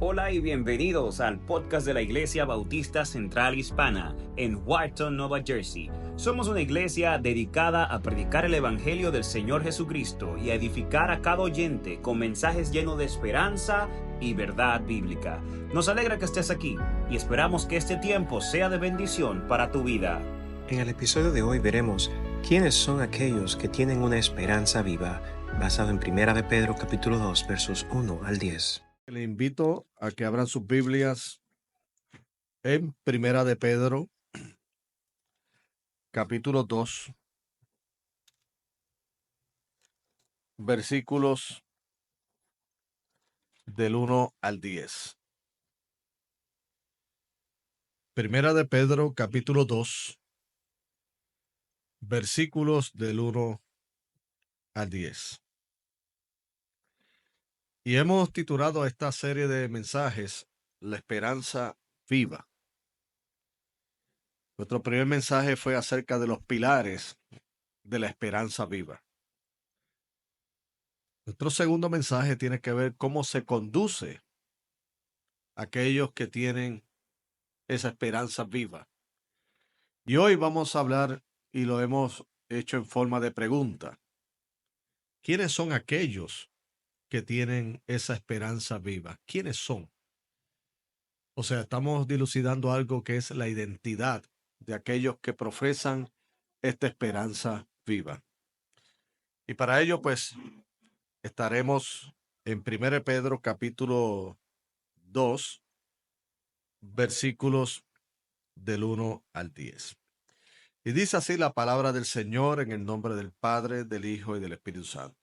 Hola y bienvenidos al podcast de la Iglesia Bautista Central Hispana en Wharton, Nueva Jersey. Somos una iglesia dedicada a predicar el Evangelio del Señor Jesucristo y a edificar a cada oyente con mensajes llenos de esperanza y verdad bíblica. Nos alegra que estés aquí y esperamos que este tiempo sea de bendición para tu vida. En el episodio de hoy veremos quiénes son aquellos que tienen una esperanza viva, basado en 1 de Pedro capítulo 2, versos 1 al 10. Le invito a que abran sus Biblias en 1 de Pedro, capítulo 2, versículos del 1 al 10. 1 de Pedro, capítulo 2, versículos del 1 al 10. Y hemos titulado a esta serie de mensajes La esperanza viva. Nuestro primer mensaje fue acerca de los pilares de la esperanza viva. Nuestro segundo mensaje tiene que ver cómo se conduce a aquellos que tienen esa esperanza viva. Y hoy vamos a hablar, y lo hemos hecho en forma de pregunta, ¿quiénes son aquellos que tienen esa esperanza viva? ¿Quiénes son? O sea, estamos dilucidando algo que es la identidad de aquellos que profesan esta esperanza viva. Y para ello, pues, estaremos en 1 Pedro capítulo 2, versículos del 1 al 10. Y dice así la palabra del Señor en el nombre del Padre, del Hijo y del Espíritu Santo.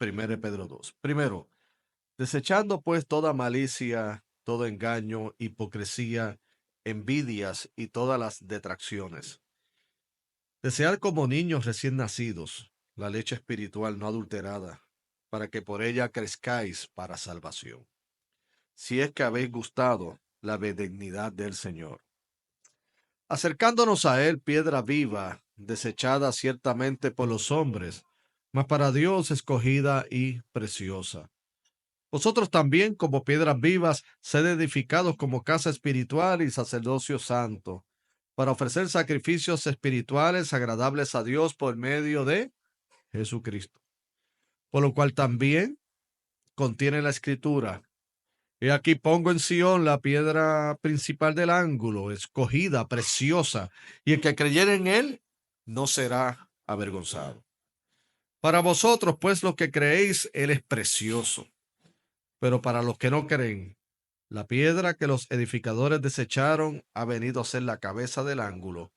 1 Pedro 2. Primero, desechando pues toda malicia, todo engaño, hipocresía, envidias y todas las detracciones. Desead como niños recién nacidos la leche espiritual no adulterada, para que por ella crezcáis para salvación, si es que habéis gustado la benignidad del Señor. Acercándonos a él, piedra viva, desechada ciertamente por los hombres, mas para Dios escogida y preciosa. Vosotros también, como piedras vivas, sed edificados como casa espiritual y sacerdocio santo, para ofrecer sacrificios espirituales agradables a Dios por medio de Jesucristo. Por lo cual también contiene la Escritura: He aquí pongo en Sión la piedra principal del ángulo, escogida, preciosa, y el que creyere en él no será avergonzado. Para vosotros, pues, los que creéis, él es precioso. Pero para los que no creen, la piedra que los edificadores desecharon ha venido a ser la cabeza del ángulo,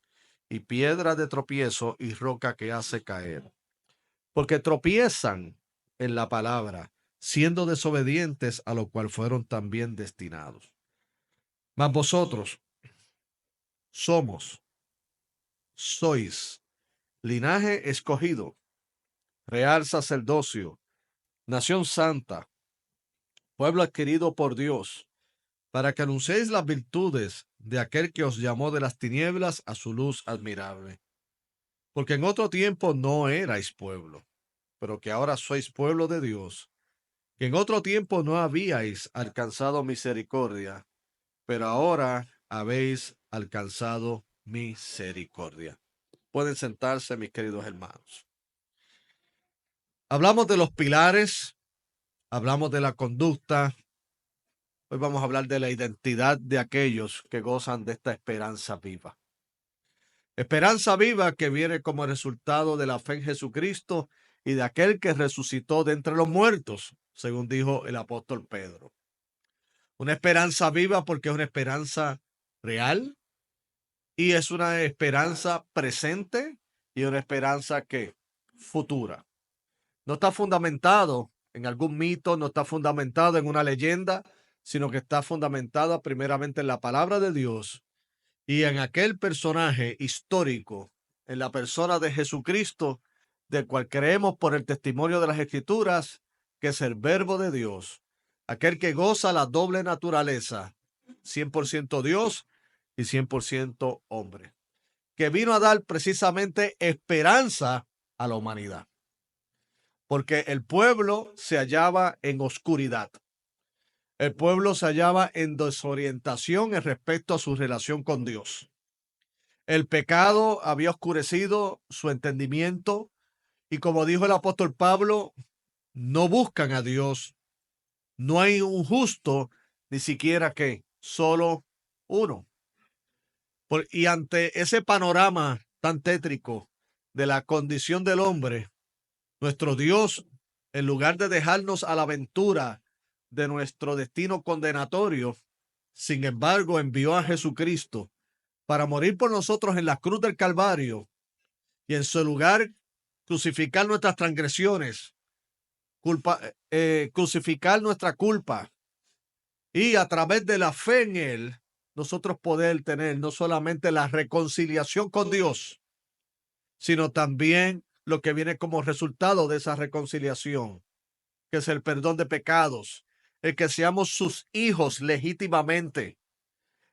y piedra de tropiezo y roca que hace caer. Porque tropiezan en la palabra, siendo desobedientes, a lo cual fueron también destinados. Mas vosotros sois linaje escogido, real sacerdocio, nación santa, pueblo adquirido por Dios, para que anunciéis las virtudes de aquel que os llamó de las tinieblas a su luz admirable. Porque en otro tiempo no erais pueblo, pero que ahora sois pueblo de Dios, que en otro tiempo no habíais alcanzado misericordia, pero ahora habéis alcanzado misericordia. Pueden sentarse, mis queridos hermanos. Hablamos de los pilares, hablamos de la conducta. Hoy vamos a hablar de la identidad de aquellos que gozan de esta esperanza viva. Esperanza viva que viene como resultado de la fe en Jesucristo y de aquel que resucitó de entre los muertos, según dijo el apóstol Pedro. Una esperanza viva porque es una esperanza real y es una esperanza presente y una esperanza que futura. No está fundamentado en algún mito, no está fundamentado en una leyenda, sino que está fundamentada primeramente en la palabra de Dios y en aquel personaje histórico, en la persona de Jesucristo, del cual creemos por el testimonio de las Escrituras, que es el Verbo de Dios, aquel que goza la doble naturaleza, 100% Dios y 100% hombre, que vino a dar precisamente esperanza a la humanidad, porque el pueblo se hallaba en oscuridad. El pueblo se hallaba en desorientación en respecto a su relación con Dios. El pecado había oscurecido su entendimiento y, como dijo el apóstol Pablo, no buscan a Dios. No hay un justo, ni siquiera que solo uno. Y ante ese panorama tan tétrico de la condición del hombre, nuestro Dios, en lugar de dejarnos a la aventura de nuestro destino condenatorio, sin embargo, envió a Jesucristo para morir por nosotros en la cruz del Calvario y en su lugar crucificar nuestras transgresiones, crucificar nuestra culpa y a través de la fe en Él, nosotros poder tener no solamente la reconciliación con Dios, sino también lo que viene como resultado de esa reconciliación, que es el perdón de pecados, el que seamos sus hijos legítimamente,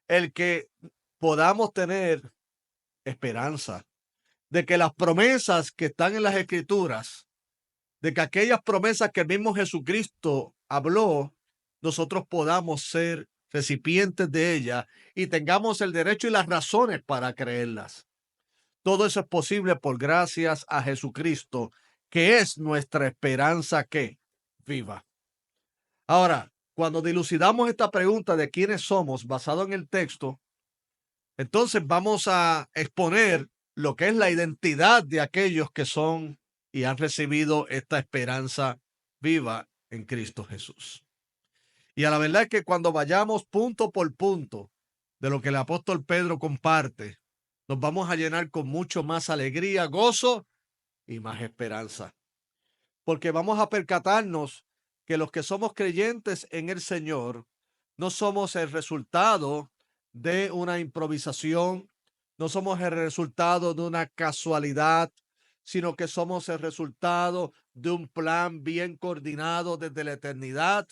el que podamos tener esperanza de que las promesas que están en las Escrituras, de que aquellas promesas que el mismo Jesucristo habló, nosotros podamos ser recipientes de ellas y tengamos el derecho y las razones para creerlas. Todo eso es posible por gracias a Jesucristo, que es nuestra esperanza que viva. Ahora, cuando dilucidamos esta pregunta de quiénes somos basado en el texto, entonces vamos a exponer lo que es la identidad de aquellos que son y han recibido esta esperanza viva en Cristo Jesús. Y a la verdad es que cuando vayamos punto por punto de lo que el apóstol Pedro comparte, nos vamos a llenar con mucho más alegría, gozo y más esperanza. Porque vamos a percatarnos que los que somos creyentes en el Señor no somos el resultado de una improvisación, no somos el resultado de una casualidad, sino que somos el resultado de un plan bien coordinado desde la eternidad,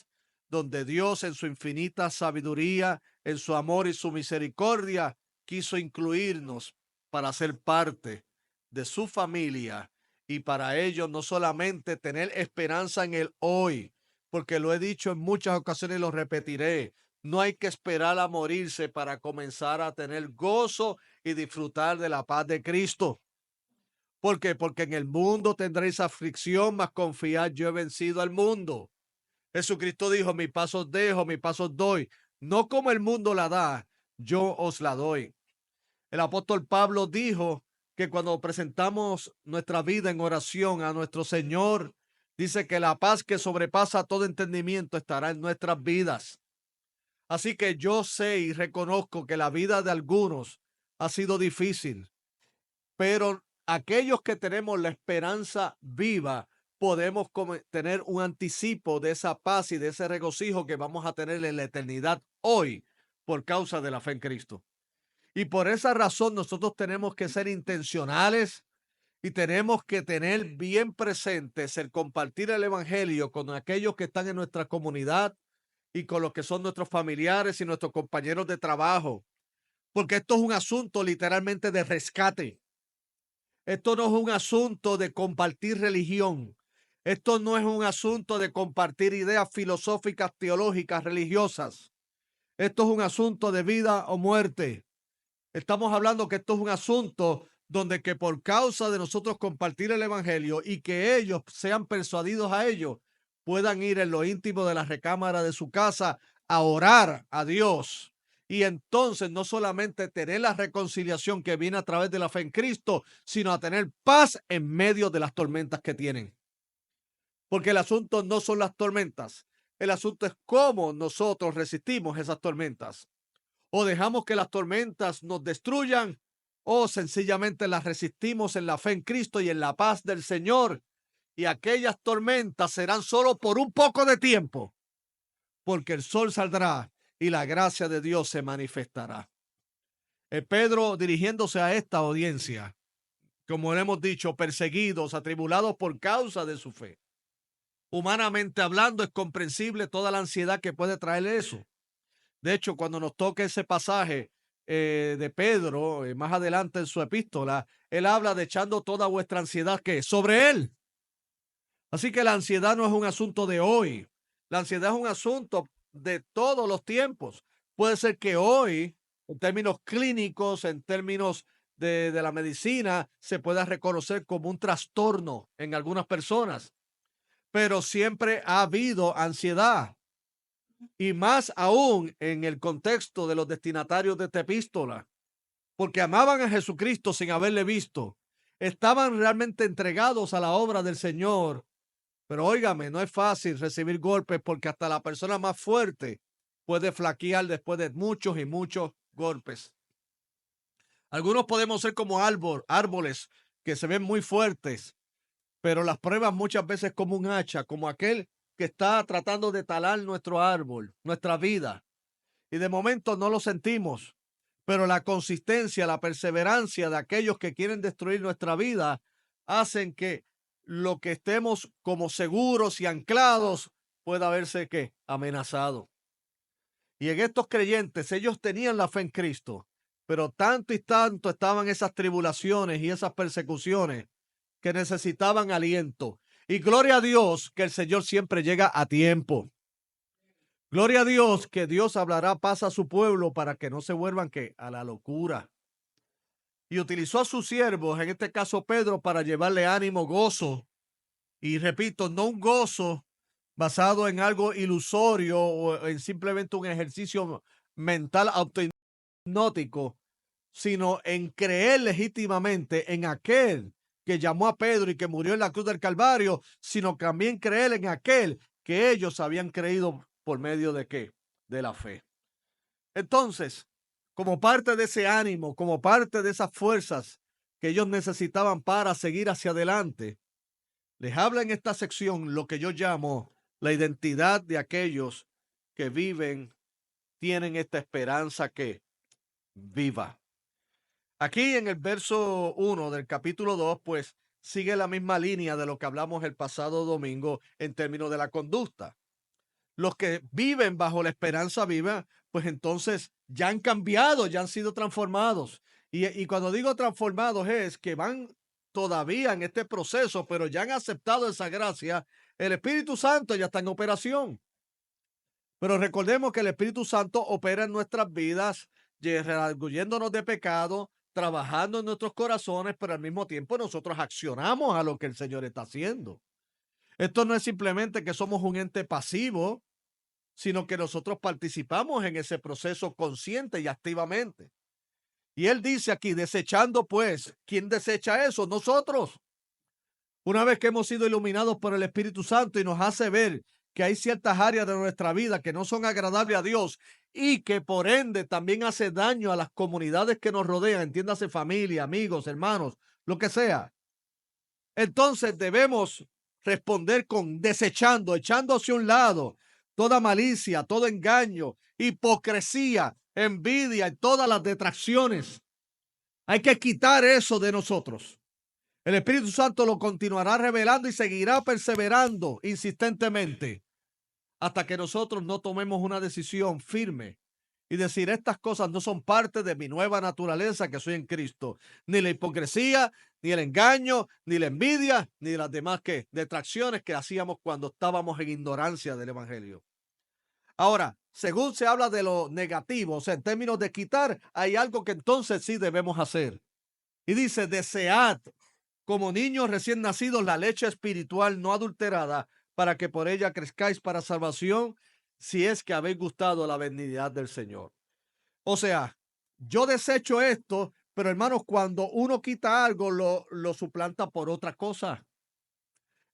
donde Dios en su infinita sabiduría, en su amor y su misericordia, quiso incluirnos para ser parte de su familia y para ello no solamente tener esperanza en el hoy, porque lo he dicho en muchas ocasiones y lo repetiré, no hay que esperar a morirse para comenzar a tener gozo y disfrutar de la paz de Cristo. ¿Por qué? Porque en el mundo tendréis aflicción, mas confiad, yo he vencido al mundo. Jesucristo dijo, mi paz os dejo, mi paz os doy. No como el mundo la da, yo os la doy. El apóstol Pablo dijo que cuando presentamos nuestra vida en oración a nuestro Señor, dice que la paz que sobrepasa todo entendimiento estará en nuestras vidas. Así que yo sé y reconozco que la vida de algunos ha sido difícil, pero aquellos que tenemos la esperanza viva, podemos tener un anticipo de esa paz y de ese regocijo que vamos a tener en la eternidad hoy por causa de la fe en Cristo. Y por esa razón nosotros tenemos que ser intencionales y tenemos que tener bien presentes el compartir el evangelio con aquellos que están en nuestra comunidad y con los que son nuestros familiares y nuestros compañeros de trabajo. Porque esto es un asunto literalmente de rescate. Esto no es un asunto de compartir religión. Esto no es un asunto de compartir ideas filosóficas, teológicas, religiosas. Esto es un asunto de vida o muerte. Estamos hablando que esto es un asunto donde que por causa de nosotros compartir el evangelio y que ellos sean persuadidos a ello, puedan ir en lo íntimo de la recámara de su casa a orar a Dios. Y entonces no solamente tener la reconciliación que viene a través de la fe en Cristo, sino a tener paz en medio de las tormentas que tienen. Porque el asunto no son las tormentas. El asunto es cómo nosotros resistimos esas tormentas. O dejamos que las tormentas nos destruyan, o sencillamente las resistimos en la fe en Cristo y en la paz del Señor. Y aquellas tormentas serán solo por un poco de tiempo, porque el sol saldrá y la gracia de Dios se manifestará. Pedro, dirigiéndose a esta audiencia, como le hemos dicho, perseguidos, atribulados por causa de su fe. Humanamente hablando, es comprensible toda la ansiedad que puede traer eso. De hecho, cuando nos toque ese pasaje de Pedro, más adelante en su epístola, él habla de echando toda vuestra ansiedad que sobre él. Así que la ansiedad no es un asunto de hoy. La ansiedad es un asunto de todos los tiempos. Puede ser que hoy, en términos clínicos, en términos de la medicina, se pueda reconocer como un trastorno en algunas personas, pero siempre ha habido ansiedad, y más aún en el contexto de los destinatarios de esta epístola, porque amaban a Jesucristo sin haberle visto. Estaban realmente entregados a la obra del Señor. Pero óigame, no es fácil recibir golpes, porque hasta la persona más fuerte puede flaquear después de muchos y muchos golpes. Algunos podemos ser como árboles que se ven muy fuertes, pero las pruebas muchas veces como un hacha, como aquel que está tratando de talar nuestro árbol, nuestra vida. Y de momento no lo sentimos, pero la consistencia, la perseverancia de aquellos que quieren destruir nuestra vida hacen que lo que estemos como seguros y anclados pueda verse que amenazado. Y en estos creyentes, ellos tenían la fe en Cristo, pero tanto y tanto estaban esas tribulaciones y esas persecuciones que necesitaban aliento. Y gloria a Dios que el Señor siempre llega a tiempo. Gloria a Dios que Dios hablará paz a su pueblo para que no se vuelvan que a la locura. Y utilizó a sus siervos, en este caso Pedro, para llevarle ánimo, gozo. Y repito, no un gozo basado en algo ilusorio o en simplemente un ejercicio mental autohipnótico, sino en creer legítimamente en aquel que llamó a Pedro y que murió en la cruz del Calvario, sino también creer en aquel que ellos habían creído por medio de qué, de la fe. Entonces, como parte de ese ánimo, como parte de esas fuerzas que ellos necesitaban para seguir hacia adelante, les habla en esta sección lo que yo llamo la identidad de aquellos que viven, tienen esta esperanza que viva. Aquí en el verso 1 del capítulo 2, pues sigue la misma línea de lo que hablamos el pasado domingo en términos de la conducta. Los que viven bajo la esperanza viva, pues entonces ya han cambiado, ya han sido transformados. Y cuando digo transformados es que van todavía en este proceso, pero ya han aceptado esa gracia. El Espíritu Santo ya está en operación. Pero recordemos que el Espíritu Santo opera en nuestras vidas, redarguyéndonos de pecado, trabajando en nuestros corazones, pero al mismo tiempo nosotros accionamos a lo que el Señor está haciendo. Esto no es simplemente que somos un ente pasivo, sino que nosotros participamos en ese proceso consciente y activamente. Y él dice aquí, desechando pues, ¿quién desecha eso? Nosotros. Una vez que hemos sido iluminados por el Espíritu Santo y nos hace ver que hay ciertas áreas de nuestra vida que no son agradables a Dios y que por ende también hace daño a las comunidades que nos rodean, entiéndase familia, amigos, hermanos, lo que sea. Entonces debemos responder con desechando, echando hacia un lado toda malicia, todo engaño, hipocresía, envidia y todas las detracciones. Hay que quitar eso de nosotros. El Espíritu Santo lo continuará revelando y seguirá perseverando insistentemente hasta que nosotros no tomemos una decisión firme y decir, estas cosas no son parte de mi nueva naturaleza que soy en Cristo. Ni la hipocresía, ni el engaño, ni la envidia, ni las demás detracciones que hacíamos cuando estábamos en ignorancia del Evangelio. Ahora, según se habla de lo negativo, o sea, en términos de quitar, hay algo que entonces sí debemos hacer. Y dice, desead como niños recién nacidos la leche espiritual no adulterada, para que por ella crezcáis para salvación, si es que habéis gustado la benignidad del Señor. O sea, yo desecho esto, pero hermanos, cuando uno quita algo, lo suplanta por otra cosa.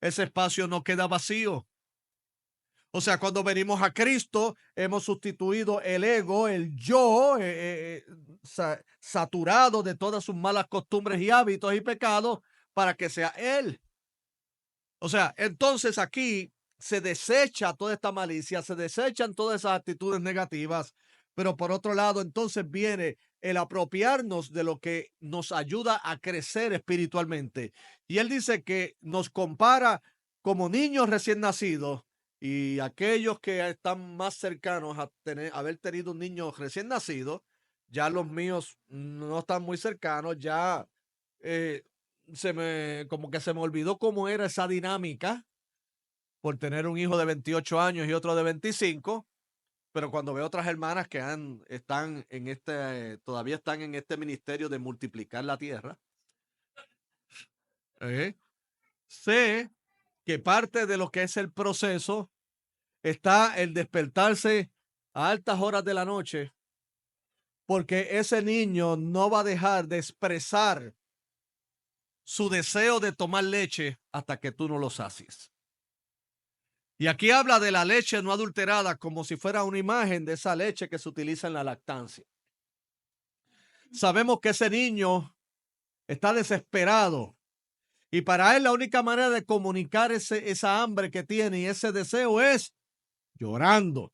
Ese espacio no queda vacío. O sea, cuando venimos a Cristo, hemos sustituido el ego, el yo, saturado de todas sus malas costumbres y hábitos y pecados, para que sea Él. O sea, entonces aquí se desecha toda esta malicia, se desechan todas esas actitudes negativas, pero por otro lado, entonces viene el apropiarnos de lo que nos ayuda a crecer espiritualmente. Y él dice que nos compara como niños recién nacidos, y aquellos que están más cercanos a haber tenido un niño recién nacido, ya los míos no están muy cercanos, ya como que se me olvidó cómo era esa dinámica por tener un hijo de 28 años y otro de 25, Pero cuando veo otras hermanas que todavía están en este ministerio de multiplicar la tierra, sé que parte de lo que es el proceso está el despertarse a altas horas de la noche, porque ese niño no va a dejar de expresar su deseo de tomar leche hasta que tú no lo sacies. Y aquí habla de la leche no adulterada como si fuera una imagen de esa leche que se utiliza en la lactancia. Sabemos que ese niño está desesperado y para él la única manera de comunicar esa hambre que tiene y ese deseo es llorando.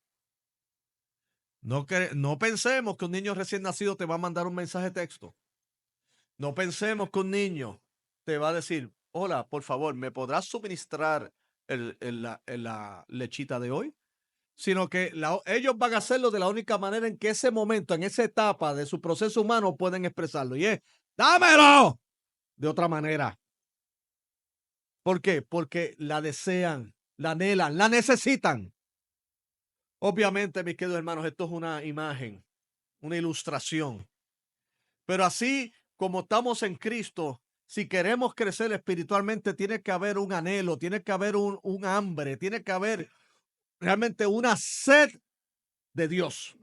No pensemos que un niño recién nacido te va a mandar un mensaje de texto. No pensemos que un niño te va a decir, hola, por favor, ¿me podrás suministrar la lechita de hoy? Sino que ellos van a hacerlo de la única manera en que ese momento, en esa etapa de su proceso humano pueden expresarlo. Y es, ¡dámelo! De otra manera. ¿Por qué? Porque la desean, la anhelan, la necesitan. Obviamente, mis queridos hermanos, esto es una imagen, una ilustración. Pero así como estamos en Cristo, si queremos crecer espiritualmente, tiene que haber un anhelo, tiene que haber un hambre, tiene que haber realmente una sed de Dios.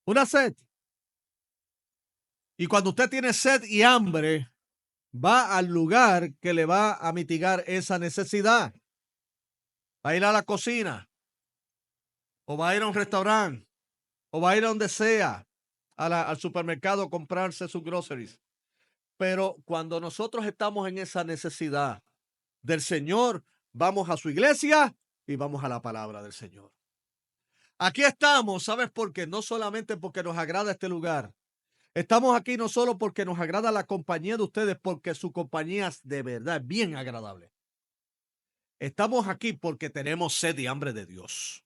Una sed. Y cuando usted tiene sed y hambre, va al lugar que le va a mitigar esa necesidad. Va a ir a la cocina, o va a ir a un restaurante, o va a ir a donde sea, al supermercado a comprarse sus groceries. Pero cuando nosotros estamos en esa necesidad del Señor, vamos a su iglesia y vamos a la palabra del Señor. Aquí estamos, ¿sabes por qué? No solamente porque nos agrada este lugar. Estamos aquí no solo porque nos agrada la compañía de ustedes, porque su compañía es de verdad bien agradable. Estamos aquí porque tenemos sed y hambre de Dios.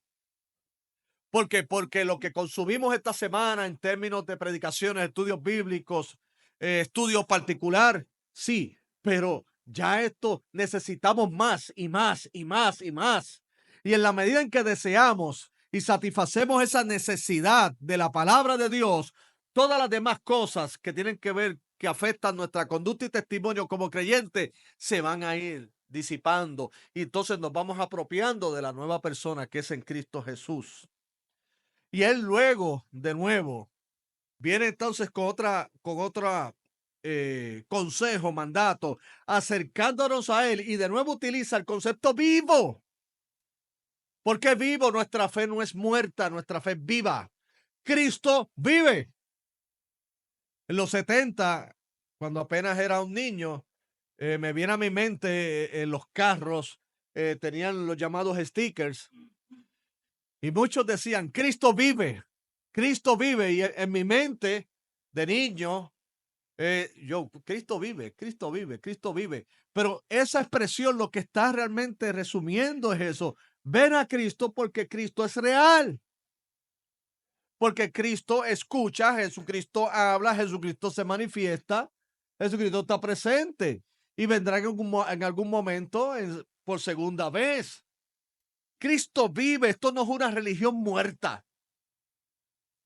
¿Por qué? Porque lo que consumimos esta semana en términos de predicaciones, estudios bíblicos, estudio particular, sí, pero ya esto necesitamos más y más y más y más. Y en la medida en que deseamos y satisfacemos esa necesidad de la palabra de Dios, todas las demás cosas que tienen que ver, que afectan nuestra conducta y testimonio como creyentes, se van a ir disipando. Y entonces nos vamos apropiando de la nueva persona que es en Cristo Jesús. Y él luego, de nuevo, viene entonces con otra consejo, mandato, acercándonos a él y de nuevo utiliza el concepto vivo. Porque vivo, nuestra fe no es muerta, nuestra fe es viva. Cristo vive. En los 70, cuando apenas era un niño, me viene a mi mente en los carros, tenían los llamados stickers. Y muchos decían, Cristo vive. Cristo vive. Y en mi mente de niño, Cristo vive, Cristo vive, Cristo vive. Pero esa expresión lo que está realmente resumiendo es eso. Ven a Cristo porque Cristo es real. Porque Cristo escucha, Jesucristo habla, Jesucristo se manifiesta, Jesucristo está presente y vendrá en algún momento por segunda vez. Cristo vive. Esto no es una religión muerta.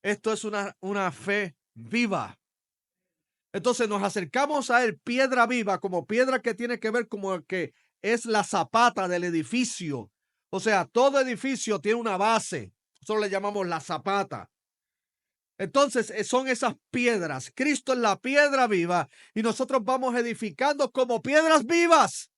Esto es una fe viva. Entonces nos acercamos a él, piedra viva, como piedra que tiene que ver como que es la zapata del edificio. O sea, todo edificio tiene una base. Nosotros le llamamos la zapata. Entonces son esas piedras. Cristo es la piedra viva y nosotros vamos edificando como piedras vivas.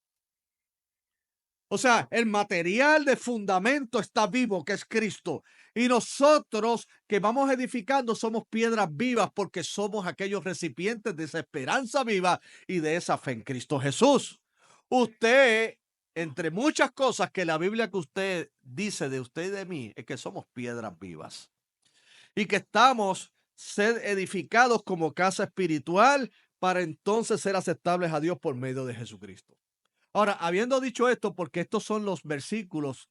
O sea, el material de fundamento está vivo, que es Cristo. Y nosotros que vamos edificando somos piedras vivas porque somos aquellos recipientes de esa esperanza viva y de esa fe en Cristo Jesús. Usted, entre muchas cosas que la Biblia que usted dice de usted y de mí, es que somos piedras vivas. Y que estamos ser edificados como casa espiritual para entonces ser aceptables a Dios por medio de Jesucristo. Ahora, habiendo dicho esto, porque estos son los versículos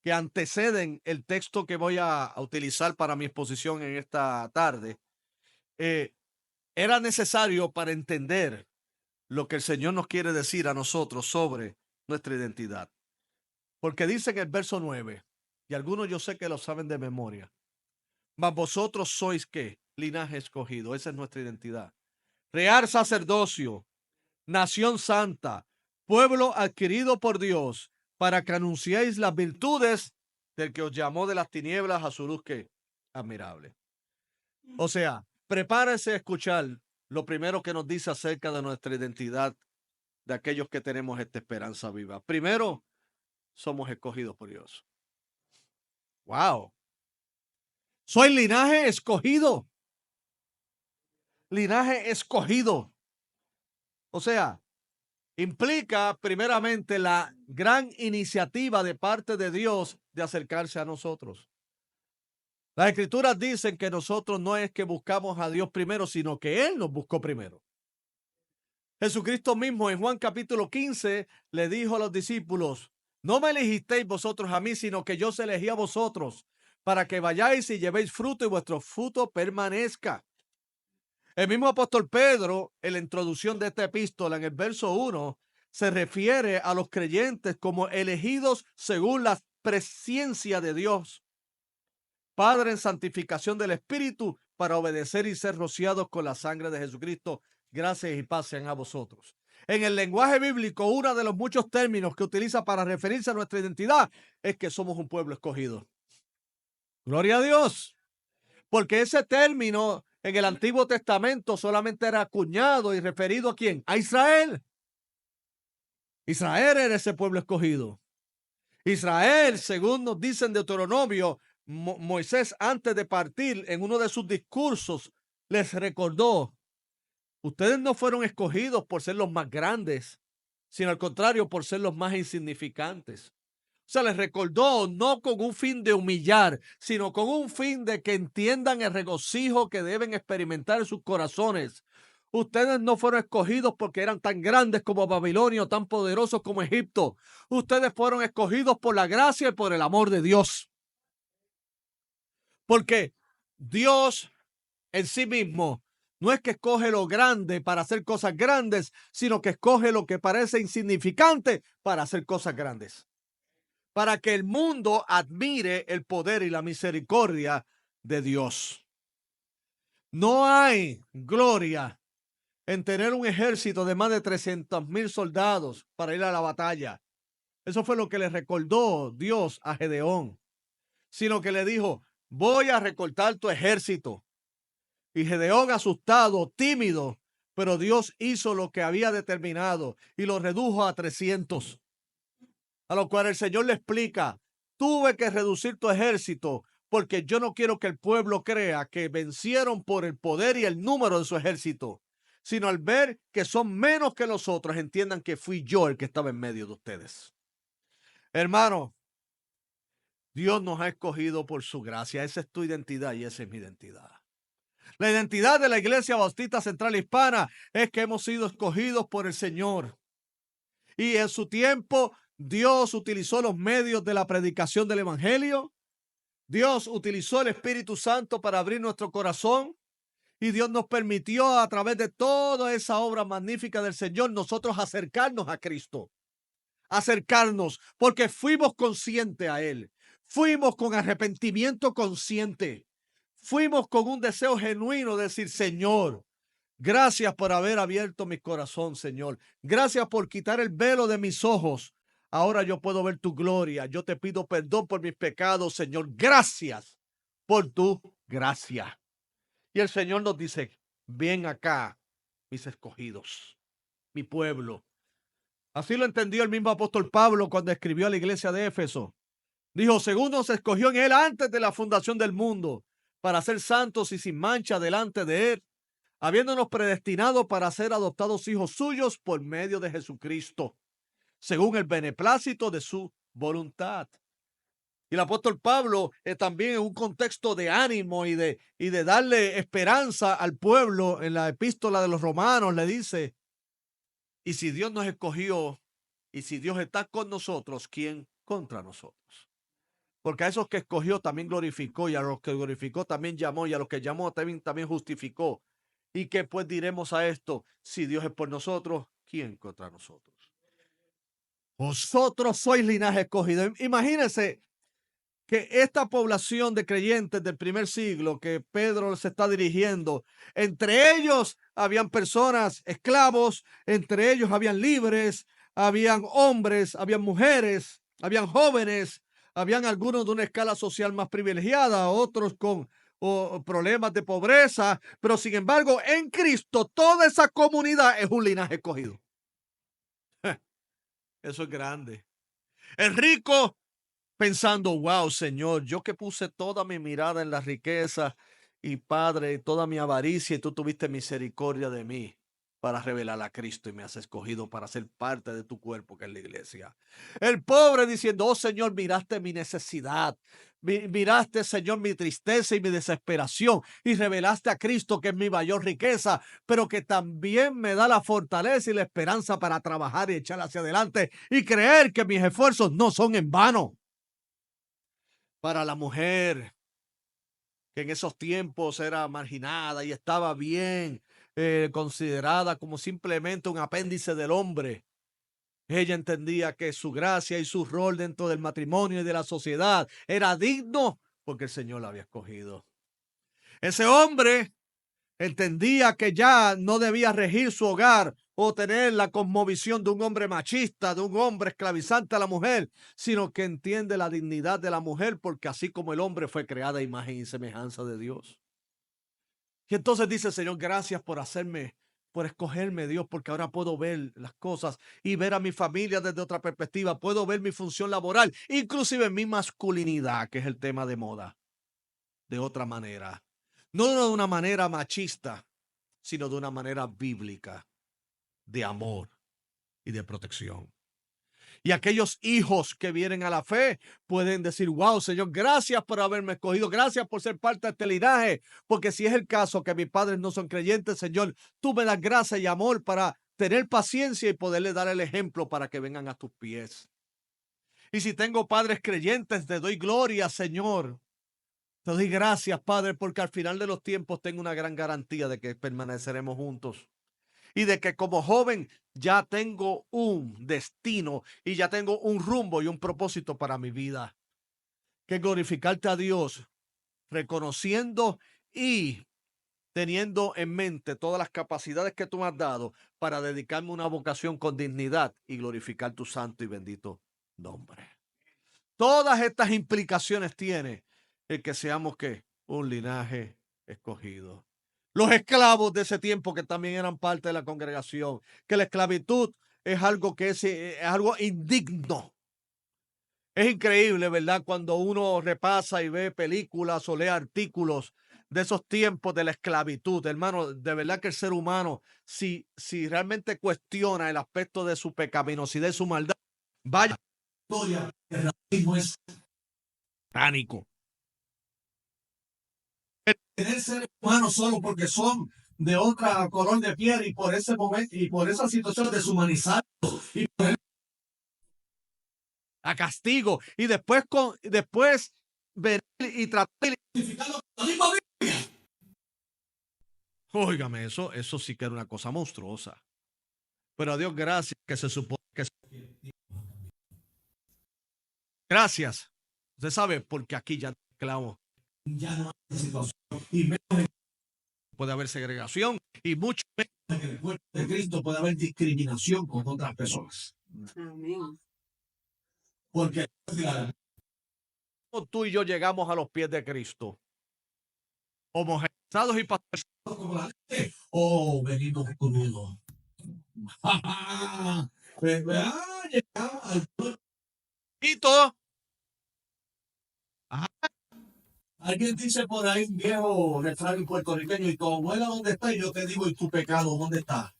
que anteceden el texto que voy a utilizar para mi exposición en esta tarde, era necesario para entender lo que el Señor nos quiere decir a nosotros sobre nuestra identidad. Porque dice en el verso 9, Y algunos yo sé que lo saben de memoria. Mas vosotros sois ¿qué? Linaje escogido. Esa es nuestra identidad. Real sacerdocio, nación santa, pueblo adquirido por Dios, para que anunciéis las virtudes del que os llamó de las tinieblas a su luz que admirable. O sea, prepárese a escuchar lo primero que nos dice acerca de nuestra identidad, de aquellos que tenemos esta esperanza viva. Primero, somos escogidos por Dios. ¡Wow! Soy linaje escogido. Linaje escogido. O sea, implica primeramente la gran iniciativa de parte de Dios de acercarse a nosotros. Las escrituras dicen que nosotros no es que buscamos a Dios primero, sino que Él nos buscó primero. Jesucristo mismo en Juan capítulo 15 le dijo a los discípulos: no me elegisteis vosotros a mí, sino que yo os elegí a vosotros, para que vayáis y llevéis fruto y vuestro fruto permanezca. El mismo apóstol Pedro, en la introducción de esta epístola, en el verso 1, se refiere a los creyentes como elegidos según la presciencia de Dios, Padre en santificación del Espíritu, para obedecer y ser rociados con la sangre de Jesucristo. Gracias y paz sean a vosotros. En el lenguaje bíblico, uno de los muchos términos que utiliza para referirse a nuestra identidad es que somos un pueblo escogido. Gloria a Dios. Porque ese término en el Antiguo Testamento solamente era acuñado y referido ¿a quién? A Israel. Israel era ese pueblo escogido. Israel, según nos dicen de Deuteronomio, Moisés antes de partir en uno de sus discursos les recordó: ustedes no fueron escogidos por ser los más grandes, sino al contrario por ser los más insignificantes. O sea, les recordó no con un fin de humillar, sino con un fin de que entiendan el regocijo que deben experimentar en sus corazones. Ustedes no fueron escogidos porque eran tan grandes como Babilonia o tan poderosos como Egipto. Ustedes fueron escogidos por la gracia y por el amor de Dios. Porque Dios en sí mismo no es que escoge lo grande para hacer cosas grandes, sino que escoge lo que parece insignificante para hacer cosas grandes. Para que el mundo admire el poder y la misericordia de Dios. No hay gloria en tener un ejército de más de 300,000 soldados para ir a la batalla. Eso fue lo que le recordó Dios a Gedeón. Sino que le dijo: voy a recortar tu ejército. Y Gedeón, asustado, tímido, pero Dios hizo lo que había determinado y lo redujo a 300. A lo cual el Señor le explica: tuve que reducir tu ejército porque yo no quiero que el pueblo crea que vencieron por el poder y el número de su ejército, sino al ver que son menos que los otros, entiendan que fui yo el que estaba en medio de ustedes. Hermano, Dios nos ha escogido por su gracia. Esa es tu identidad y esa es mi identidad. La identidad de la Iglesia Bautista Central Hispana es que hemos sido escogidos por el Señor. Y en su tiempo, Dios utilizó los medios de la predicación del Evangelio. Dios utilizó el Espíritu Santo para abrir nuestro corazón. Y Dios nos permitió, a través de toda esa obra magnífica del Señor, nosotros acercarnos a Cristo. Acercarnos, porque fuimos conscientes a Él. Fuimos con arrepentimiento consciente. Fuimos con un deseo genuino de decir: Señor, gracias por haber abierto mi corazón, Señor. Gracias por quitar el velo de mis ojos. Ahora yo puedo ver tu gloria. Yo te pido perdón por mis pecados, Señor. Gracias por tu gracia. Y el Señor nos dice: ven acá, mis escogidos, mi pueblo. Así lo entendió el mismo apóstol Pablo cuando escribió a la iglesia de Éfeso. Dijo: según nos escogió en Él antes de la fundación del mundo, para ser santos y sin mancha delante de Él, habiéndonos predestinado para ser adoptados hijos suyos por medio de Jesucristo, según el beneplácito de su voluntad. Y el apóstol Pablo también en un contexto de ánimo y de darle esperanza al pueblo, en la epístola de los Romanos le dice: y si Dios nos escogió y si Dios está con nosotros, ¿quién contra nosotros? Porque a esos que escogió también glorificó, y a los que glorificó también llamó, y a los que llamó también justificó. ¿Y qué pues diremos a esto? Si Dios es por nosotros, ¿quién contra nosotros? Vosotros sois linaje escogido. Imagínense que esta población de creyentes del primer siglo que Pedro se está dirigiendo, entre ellos habían personas, esclavos, entre ellos habían libres, habían hombres, habían mujeres, habían jóvenes, habían algunos de una escala social más privilegiada, otros con problemas de pobreza, pero sin embargo en Cristo toda esa comunidad es un linaje escogido. Eso es grande. El rico pensando, wow, Señor, yo que puse toda mi mirada en la riqueza y Padre, toda mi avaricia, y tú tuviste misericordia de mí para revelar a Cristo y me has escogido para ser parte de tu cuerpo, que es la iglesia. El pobre diciendo, oh Señor, miraste mi necesidad, miraste, Señor, mi tristeza y mi desesperación y revelaste a Cristo, que es mi mayor riqueza, pero que también me da la fortaleza y la esperanza para trabajar y echar hacia adelante y creer que mis esfuerzos no son en vano. Para la mujer, que en esos tiempos era marginada y estaba bien considerada como simplemente un apéndice del hombre. Ella entendía que su gracia y su rol dentro del matrimonio y de la sociedad era digno porque el Señor la había escogido. Ese hombre entendía que ya no debía regir su hogar o tener la cosmovisión de un hombre machista, de un hombre esclavizante a la mujer, sino que entiende la dignidad de la mujer, porque así como el hombre fue creada a imagen y semejanza de Dios. Y entonces dice, Señor, gracias por escogerme, Dios, porque ahora puedo ver las cosas y ver a mi familia desde otra perspectiva. Puedo ver mi función laboral, inclusive mi masculinidad, que es el tema de moda, de otra manera. No de una manera machista, sino de una manera bíblica, de amor y de protección. Y aquellos hijos que vienen a la fe pueden decir, wow, Señor, gracias por haberme escogido, gracias por ser parte de este linaje, porque si es el caso que mis padres no son creyentes, Señor, tú me das gracia y amor para tener paciencia y poderle dar el ejemplo para que vengan a tus pies. Y si tengo padres creyentes, te doy gloria, Señor. Te doy gracias, Padre, porque al final de los tiempos tengo una gran garantía de que permaneceremos juntos. Y de que como joven ya tengo un destino y ya tengo un rumbo y un propósito para mi vida. Que glorificarte a Dios, reconociendo y teniendo en mente todas las capacidades que tú me has dado para dedicarme a una vocación con dignidad y glorificar tu santo y bendito nombre. Todas estas implicaciones tiene el que seamos ¿qué? Un linaje escogido. Los esclavos de ese tiempo que también eran parte de la congregación, que la esclavitud es algo que es algo indigno. Es increíble, ¿verdad? Cuando uno repasa y ve películas o lee artículos de esos tiempos de la esclavitud, hermano, de verdad que el ser humano, si realmente cuestiona el aspecto de su pecaminosidad y su maldad, vaya historia, el racismo es pánico. Tener seres humanos solo porque son de otra color de piel y por ese momento y por esa situación deshumanizarlos y a castigo y después ver y tratar de identificarlo con la misma Biblia. Óigame, eso sí que era una cosa monstruosa. Pero a Dios gracias que se supone que gracias. Usted sabe porque aquí ya no ya no hay situación y menos puede haber segregación y mucho menos en el cuerpo de Cristo puede haber discriminación con otras personas. Amén. Porque tú y yo llegamos a los pies de Cristo, homogeneizados y pasados como la gente, o venimos crudos. Llegamos al todo. Alguien dice por ahí un viejo refrán puertorriqueño, y tu abuela dónde está, y yo te digo, ¿y tu pecado dónde está?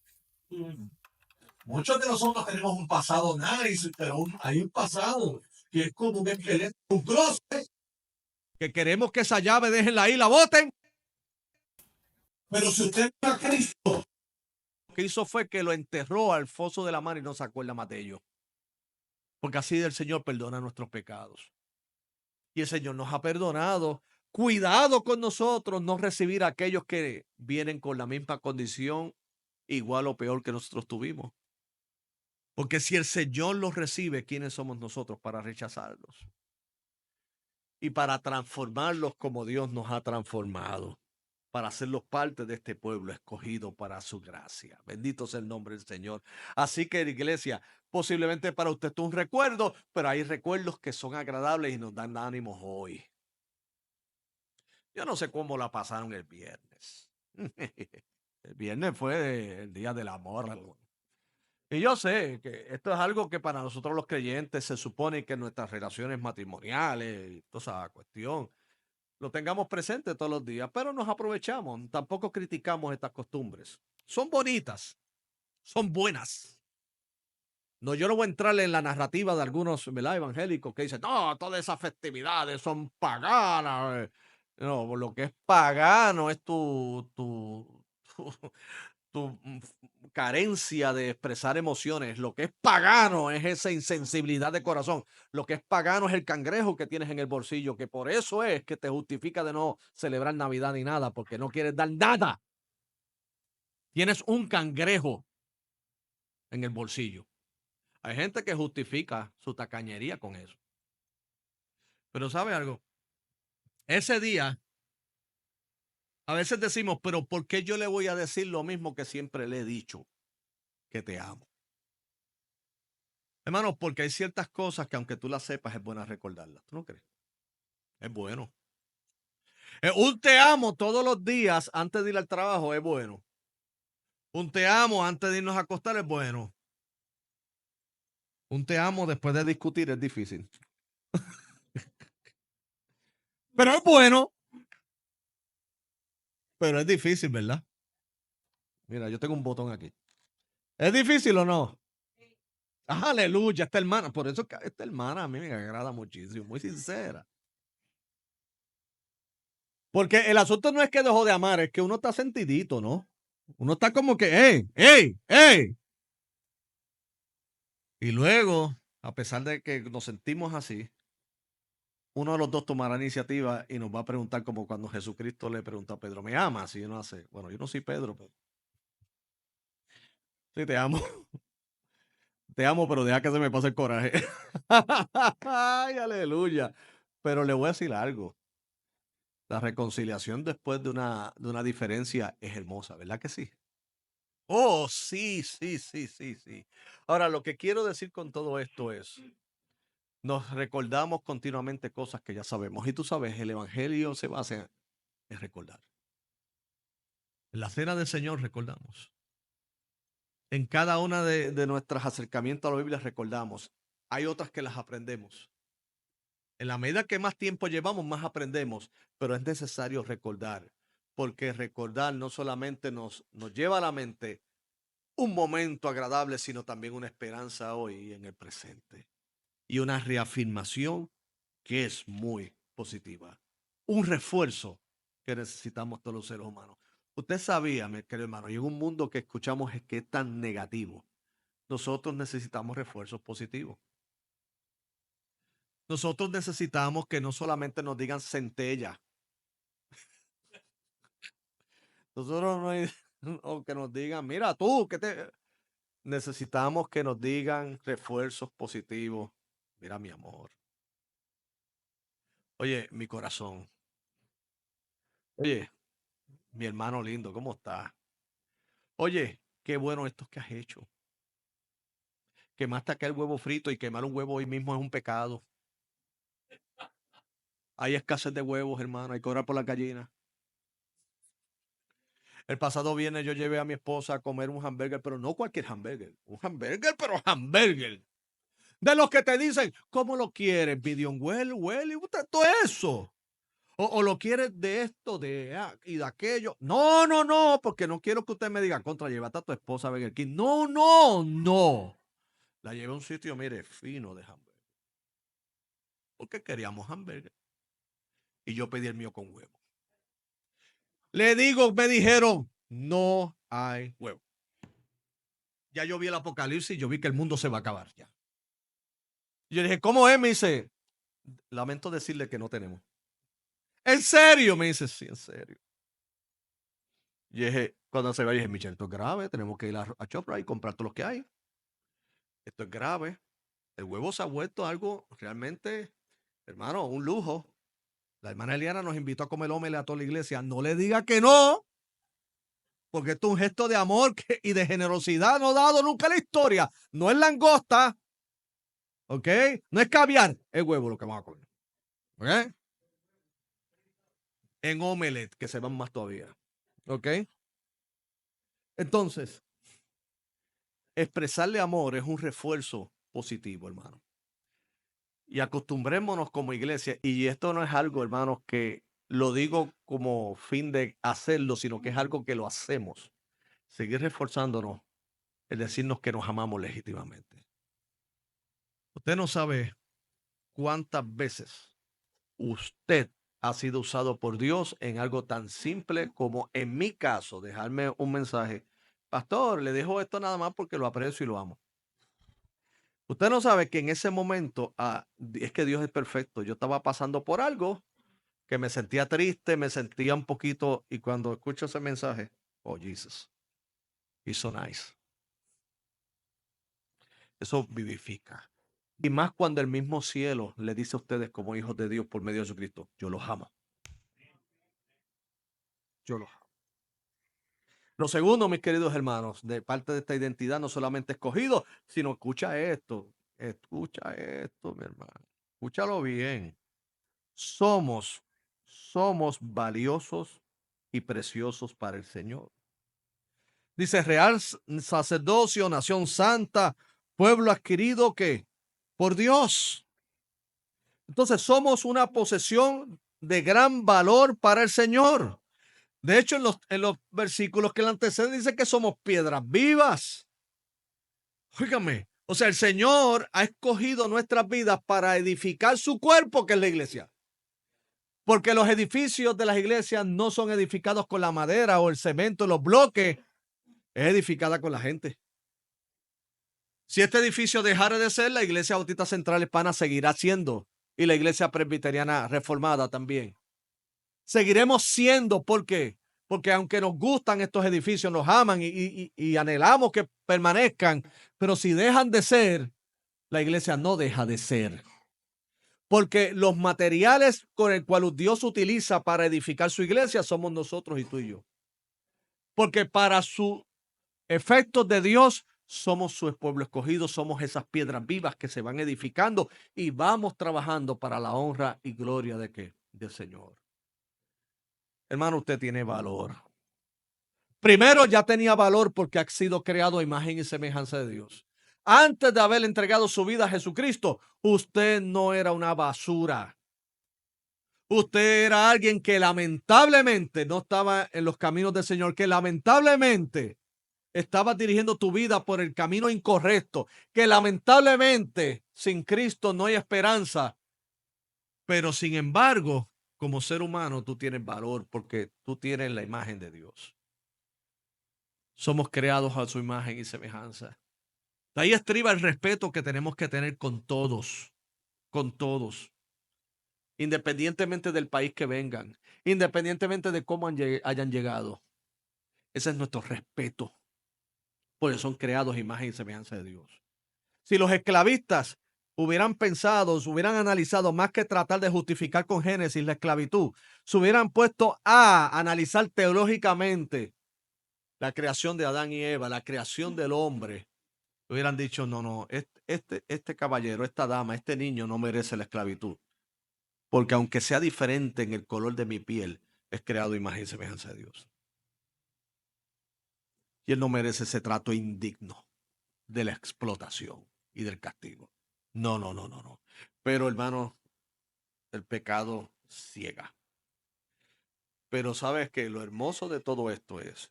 Muchos de nosotros tenemos un pasado nice, pero hay un pasado que es como un esqueleto, un closet, que queremos que esa llave déjenla ahí, la boten. Pero si usted a Cristo, lo que hizo fue que lo enterró al foso de la mar y no se acuerda más de ello. Porque así el Señor perdona nuestros pecados. Y el Señor nos ha perdonado. Cuidado con nosotros, no recibir a aquellos que vienen con la misma condición, igual o peor que nosotros tuvimos. Porque si el Señor los recibe, ¿quiénes somos nosotros para rechazarlos? y para transformarlos como Dios nos ha transformado, para hacerlos parte de este pueblo escogido para su gracia. Bendito sea el nombre del Señor. Así que, iglesia, posiblemente para usted es un recuerdo, pero hay recuerdos que son agradables y nos dan ánimos hoy. Yo no sé cómo la pasaron el viernes. El viernes fue el día del amor. Y yo sé que esto es algo que para nosotros los creyentes se supone que nuestras relaciones matrimoniales y toda esa cuestión lo tengamos presente todos los días, pero nos aprovechamos, tampoco criticamos estas costumbres. Son bonitas, son buenas. No, yo no voy a entrar en la narrativa de algunos, ¿verdad?, evangélicos que dicen, no, todas esas festividades son paganas. No, lo que es pagano es tu carencia de expresar emociones. Lo que es pagano es esa insensibilidad de corazón. Lo que es pagano es el cangrejo que tienes en el bolsillo, que por eso es que te justifica de no celebrar Navidad ni nada, porque no quieres dar nada. Tienes un cangrejo en el bolsillo. Hay gente que justifica su tacañería con eso. Pero ¿sabe algo? Ese día, a veces decimos, pero ¿por qué yo le voy a decir lo mismo que siempre le he dicho? Que te amo. Hermano, porque hay ciertas cosas que aunque tú las sepas, es bueno recordarlas. ¿Tú no crees? Es bueno. Un te amo todos los días antes de ir al trabajo es bueno. Un te amo antes de irnos a acostar es bueno. Un te amo después de discutir es difícil. Pero es bueno. Pero es difícil, ¿verdad? Mira, yo tengo un botón aquí. ¿Es difícil o no? Aleluya, esta hermana. Por eso que esta hermana a mí me agrada muchísimo, muy sincera. Porque el asunto no es que dejó de amar, es que uno está sentidito, ¿no? Uno está como que, ¡ey, ey, ey! Y luego, a pesar de que nos sentimos así, uno de los dos tomará iniciativa y nos va a preguntar como cuando Jesucristo le preguntó a Pedro, ¿me amas? Y uno hace, bueno, yo no soy Pedro, pero sí te amo. Te amo, pero deja que se me pase el coraje. Ay, aleluya. Pero le voy a decir algo. La reconciliación después de una diferencia es hermosa, ¿verdad que sí? Oh, sí, sí, sí, sí, sí. Ahora, lo que quiero decir con todo esto es, nos recordamos continuamente cosas que ya sabemos. Y tú sabes, el evangelio se basa en recordar. En la cena del Señor recordamos. En cada una de nuestros acercamientos a la Biblia recordamos. Hay otras que las aprendemos. En la medida que más tiempo llevamos, más aprendemos. Pero es necesario recordar. Porque recordar no solamente nos lleva a la mente un momento agradable, sino también una esperanza hoy y en el presente. Y una reafirmación que es muy positiva. Un refuerzo que necesitamos todos los seres humanos. Usted sabía, mi querido hermano, y en un mundo que escuchamos es que es tan negativo, nosotros necesitamos refuerzos positivos. Nosotros necesitamos que no solamente nos digan centella. Nosotros no, o que nos digan, mira tú, que te... Necesitamos que nos digan refuerzos positivos. Mira mi amor. Oye, mi corazón. Oye, mi hermano lindo, ¿cómo estás? Oye, qué bueno esto que has hecho. Quemaste aquel huevo frito y quemar un huevo hoy mismo es un pecado. Hay escasez de huevos, hermano. Hay que orar por las gallinas. El pasado viernes yo llevé a mi esposa a comer un hamburger, pero no cualquier hamburger. Un hamburger, pero hamburger. De los que te dicen, ¿cómo lo quieres? Medium well, y todo eso. O lo quieres de esto, y de aquello. No, no, no, porque no quiero que usted me diga, contra, llévate a tu esposa a Burger King. No, no, no. La llevé a un sitio, mire, fino de hamburger. Porque queríamos hamburger. Y yo pedí el mío con huevo. Le digo, me dijeron, no hay huevo. Ya yo vi el apocalipsis, yo vi que el mundo se va a acabar ya. Y yo dije, ¿cómo es? Me dice, lamento decirle que no tenemos. ¿En serio? Me dice, sí, en serio. Y dije, cuando se va, dije, Michelle, esto es grave, tenemos que ir a Chopra y comprar todo lo que hay. Esto es grave. El huevo se ha vuelto algo realmente, hermano, un lujo. La hermana Eliana nos invitó a comer omelette a toda la iglesia. No le diga que no, porque esto es un gesto de amor y de generosidad no dado nunca en la historia. No es langosta, ¿ok? No es caviar, es huevo lo que vamos a comer. ¿Ok? En omelette, que se van más todavía. ¿Ok? Entonces, expresarle amor es un refuerzo positivo, hermano. Y acostumbrémonos como iglesia, y esto no es algo, hermanos, que lo digo como fin de hacerlo, sino que es algo que lo hacemos. Seguir reforzándonos, es decirnos que nos amamos legítimamente. Usted no sabe cuántas veces usted ha sido usado por Dios en algo tan simple como en mi caso, dejarme un mensaje. Pastor, le dejo esto nada más porque lo aprecio y lo amo. Usted no sabe que en ese momento, es que Dios es perfecto. Yo estaba pasando por algo que me sentía triste, me sentía un poquito, y cuando escucho ese mensaje, oh Jesus, he's so nice. Eso vivifica. Y más cuando el mismo cielo le dice a ustedes como hijos de Dios por medio de Jesucristo, yo los amo. Yo los amo. Lo segundo, mis queridos hermanos, de parte de esta identidad no solamente escogido, sino escucha esto, mi hermano. Escúchalo bien. Somos valiosos y preciosos para el Señor. Dice real sacerdocio, nación santa, pueblo adquirido que por Dios. Entonces somos una posesión de gran valor para el Señor. De hecho, en los versículos que le anteceden dice que somos piedras vivas. Óigame, o sea, el Señor ha escogido nuestras vidas para edificar su cuerpo, que es la iglesia. Porque los edificios de las iglesias no son edificados con la madera o el cemento, los bloques, es edificada con la gente. Si este edificio dejara de ser, la Iglesia Bautista Central Hispana seguirá siendo, y la Iglesia Presbiteriana Reformada también. Seguiremos siendo, ¿por qué? Porque aunque nos gustan estos edificios, nos aman y anhelamos que permanezcan, pero si dejan de ser, la iglesia no deja de ser. Porque los materiales con el cual Dios utiliza para edificar su iglesia somos nosotros y tú y yo. Porque para su efectos de Dios somos su pueblo escogido, somos esas piedras vivas que se van edificando y vamos trabajando para la honra y gloria de ¿qué? Del Señor. Hermano, usted tiene valor. Primero ya tenía valor porque ha sido creado a imagen y semejanza de Dios. Antes de haber entregado su vida a Jesucristo, usted no era una basura. Usted era alguien que lamentablemente no estaba en los caminos del Señor, que lamentablemente estabas dirigiendo tu vida por el camino incorrecto, que lamentablemente sin Cristo no hay esperanza. Pero sin embargo, como ser humano, tú tienes valor porque tú tienes la imagen de Dios. Somos creados a su imagen y semejanza. De ahí estriba el respeto que tenemos que tener con todos, independientemente del país que vengan, independientemente de cómo hayan llegado. Ese es nuestro respeto, porque son creados a imagen y semejanza de Dios. Si los esclavistas hubieran pensado, se hubieran analizado más que tratar de justificar con Génesis la esclavitud, se hubieran puesto a analizar teológicamente la creación de Adán y Eva, la creación del hombre, hubieran dicho, no, este caballero, esta dama, este niño no merece la esclavitud. Porque aunque sea diferente en el color de mi piel, es creado imagen y semejanza de Dios. Y él no merece ese trato indigno de la explotación y del castigo. No. Pero hermano, el pecado ciega. Pero sabes que lo hermoso de todo esto es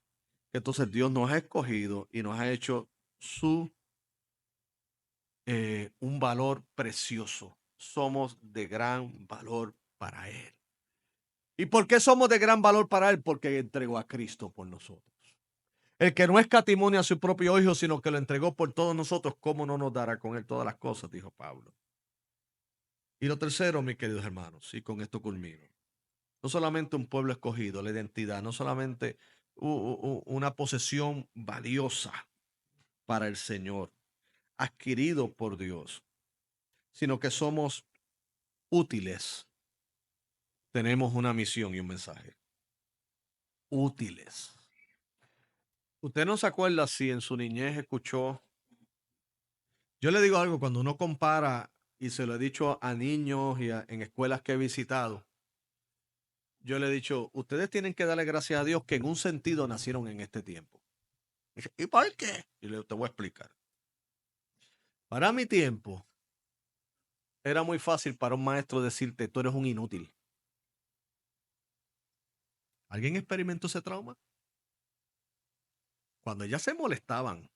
que entonces Dios nos ha escogido y nos ha hecho un valor precioso. Somos de gran valor para Él. ¿Y por qué somos de gran valor para Él? Porque entregó a Cristo por nosotros. El que no escatimó a su propio Hijo, sino que lo entregó por todos nosotros, ¿cómo no nos dará con Él todas las cosas? Dijo Pablo. Y lo tercero, mis queridos hermanos, y con esto culmino. No solamente un pueblo escogido, la identidad, no solamente una posesión valiosa para el Señor, adquirido por Dios, sino que somos útiles tenemos una misión y un mensaje. Útiles. ¿Usted no se acuerda si en su niñez escuchó? Yo le digo algo, cuando uno compara, y se lo he dicho a niños y en escuelas que he visitado, yo le he dicho, ustedes tienen que darle gracias a Dios que en un sentido nacieron en este tiempo. Dice, ¿y por qué? Te voy a explicar. Para mi tiempo, era muy fácil para un maestro decirte, tú eres un inútil. ¿Alguien experimentó ese trauma? Cuando ellas se molestaban,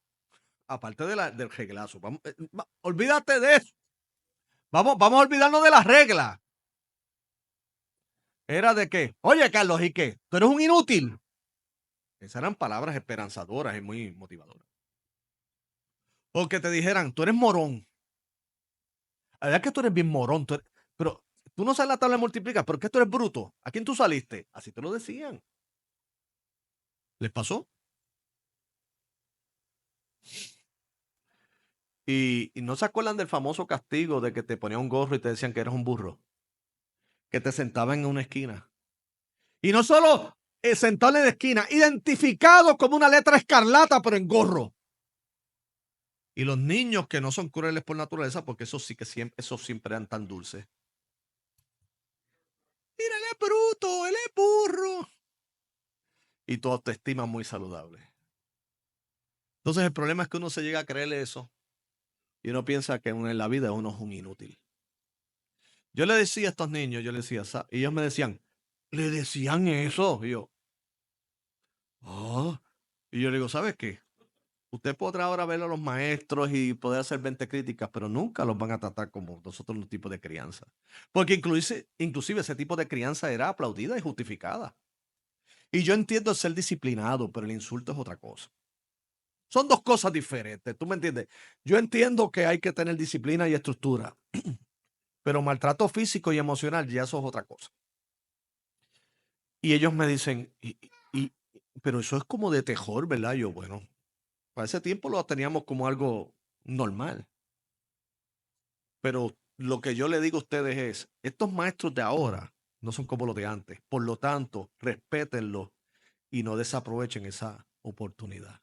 aparte del reglazo, olvídate de eso. Vamos a olvidarnos de las reglas. Era de que, oye, Carlos, ¿y qué? Tú eres un inútil. Esas eran palabras esperanzadoras y muy motivadoras. O que te dijeran, tú eres morón. La verdad es que tú eres bien morón. Pero tú no sabes la tabla de multiplicar, ¿pero qué tú eres bruto? ¿A quién tú saliste? Así te lo decían. ¿Les pasó? Y no se acuerdan del famoso castigo de que te ponían un gorro y te decían que eres un burro. Que te sentaban en una esquina. Y no solo sentado en la esquina, identificado como una letra escarlata, pero en gorro. Y los niños que no son crueles por naturaleza, porque esos siempre eran tan dulces. Mira, él es bruto, él es burro. Y tu autoestima muy saludable. Entonces el problema es que uno se llega a creerle eso. Y uno piensa que en la vida uno es un inútil. Yo le decía a estos niños, y ellos me decían, ¿le decían eso? Y yo, y yo le digo, ¿sabes qué? Usted podrá ahora ver a los maestros y poder hacer 20 críticas, pero nunca los van a tratar como nosotros un tipo de crianza. Porque inclusive ese tipo de crianza era aplaudida y justificada. Y yo entiendo el ser disciplinado, pero el insulto es otra cosa. Son dos cosas diferentes, ¿tú me entiendes? Yo entiendo que hay que tener disciplina y estructura, pero maltrato físico y emocional ya eso es otra cosa. Y ellos me dicen, pero eso es como de tejor, ¿verdad? Yo, bueno, para ese tiempo lo teníamos como algo normal. Pero lo que yo le digo a ustedes es, estos maestros de ahora no son como los de antes. Por lo tanto, respétenlos y no desaprovechen esa oportunidad.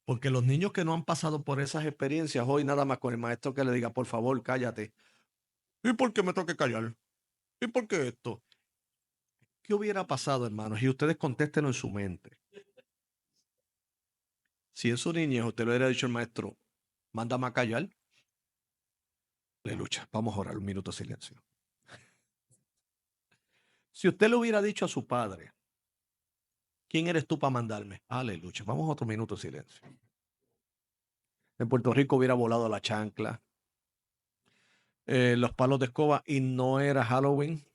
Porque los niños que no han pasado por esas experiencias, hoy nada más con el maestro que le diga, por favor, cállate. ¿Y por qué me tengo que callar? ¿Y por qué esto? ¿Qué hubiera pasado, hermanos? Y ustedes contéstenlo en su mente. Si en su niñez usted le hubiera dicho al maestro, mándame a callar, aleluya, vamos a orar un minuto de silencio. Si usted le hubiera dicho a su padre, ¿quién eres tú para mandarme? Aleluya, vamos a otro minuto de silencio. En Puerto Rico hubiera volado la chancla, los palos de escoba, y no era Halloween,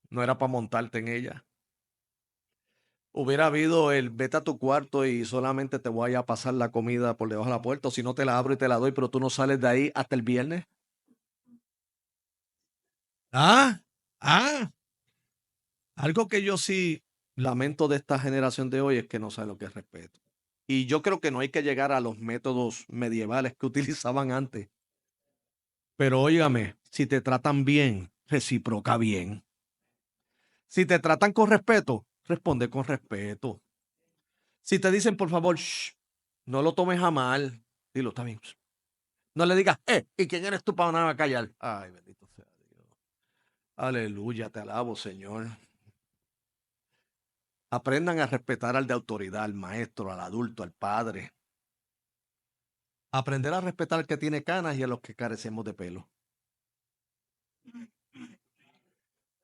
no era para montarte en ella. Hubiera habido el vete a tu cuarto y solamente te voy a pasar la comida por debajo de la puerta, o si no te la abro y te la doy, pero tú no sales de ahí hasta el viernes. Algo que yo sí lamento de esta generación de hoy es que no sabe lo que es respeto. Y yo creo que no hay que llegar a los métodos medievales que utilizaban antes. Pero óigame, si te tratan bien, reciproca bien. Si te tratan con respeto, responde con respeto. Si te dicen, por favor, no lo tomes a mal, dilo, está bien. No le digas, ¿y quién eres tú para nada a callar? Ay, bendito sea Dios. Aleluya, te alabo, Señor. Aprendan a respetar al de autoridad, al maestro, al adulto, al padre. Aprender a respetar al que tiene canas y a los que carecemos de pelo.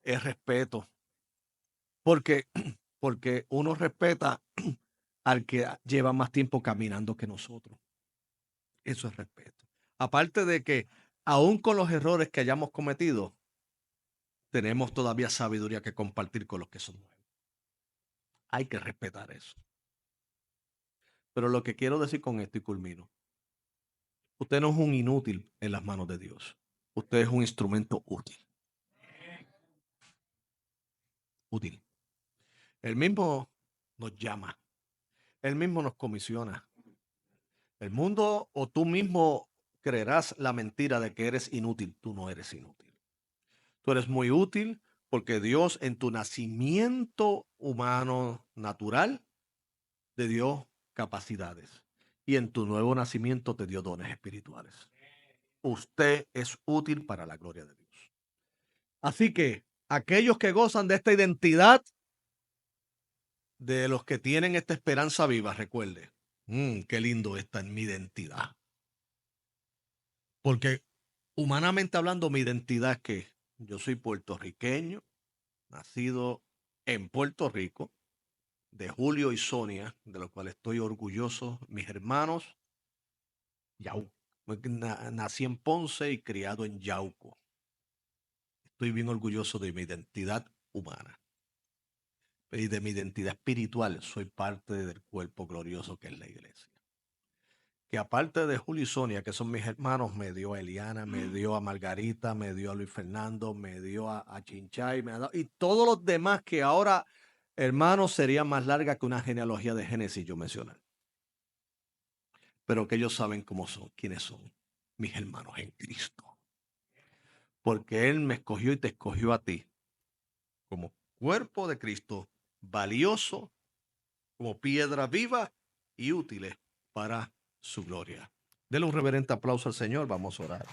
Es respeto. Porque, porque uno respeta al que lleva más tiempo caminando que nosotros. Eso es respeto. Aparte de que, aún con los errores que hayamos cometido, tenemos todavía sabiduría que compartir con los que son nuevos. Hay que respetar eso. Pero lo que quiero decir con esto y culmino. Usted no es un inútil en las manos de Dios. Usted es un instrumento útil. Útil. Él mismo nos llama. Él mismo nos comisiona. El mundo o tú mismo creerás la mentira de que eres inútil. Tú no eres inútil. Tú eres muy útil Porque Dios en tu nacimiento humano natural te dio capacidades y en tu nuevo nacimiento te dio dones espirituales. Usted es útil para la gloria de Dios. Así que aquellos que gozan de esta identidad, de los que tienen esta esperanza viva, recuerde, qué lindo está en mi identidad. Porque humanamente hablando, mi identidad es que yo soy puertorriqueño, nacido en Puerto Rico, de Julio y Sonia, de los cuales estoy orgulloso, mis hermanos, nací en Ponce y criado en Yauco. Estoy bien orgulloso de mi identidad humana y de mi identidad espiritual. Soy parte del cuerpo glorioso que es la iglesia. Que aparte de Julio y Sonia, que son mis hermanos, me dio a Eliana, me dio a Margarita, me dio a Luis Fernando, me dio a Chinchay, y todos los demás que ahora, hermanos, sería más larga que una genealogía de Génesis yo mencionar. Pero que ellos saben cómo son, quiénes son mis hermanos en Cristo. Porque Él me escogió y te escogió a ti como cuerpo de Cristo, valioso, como piedra viva y útiles para su gloria. Denle un reverente aplauso al Señor. Vamos a orar.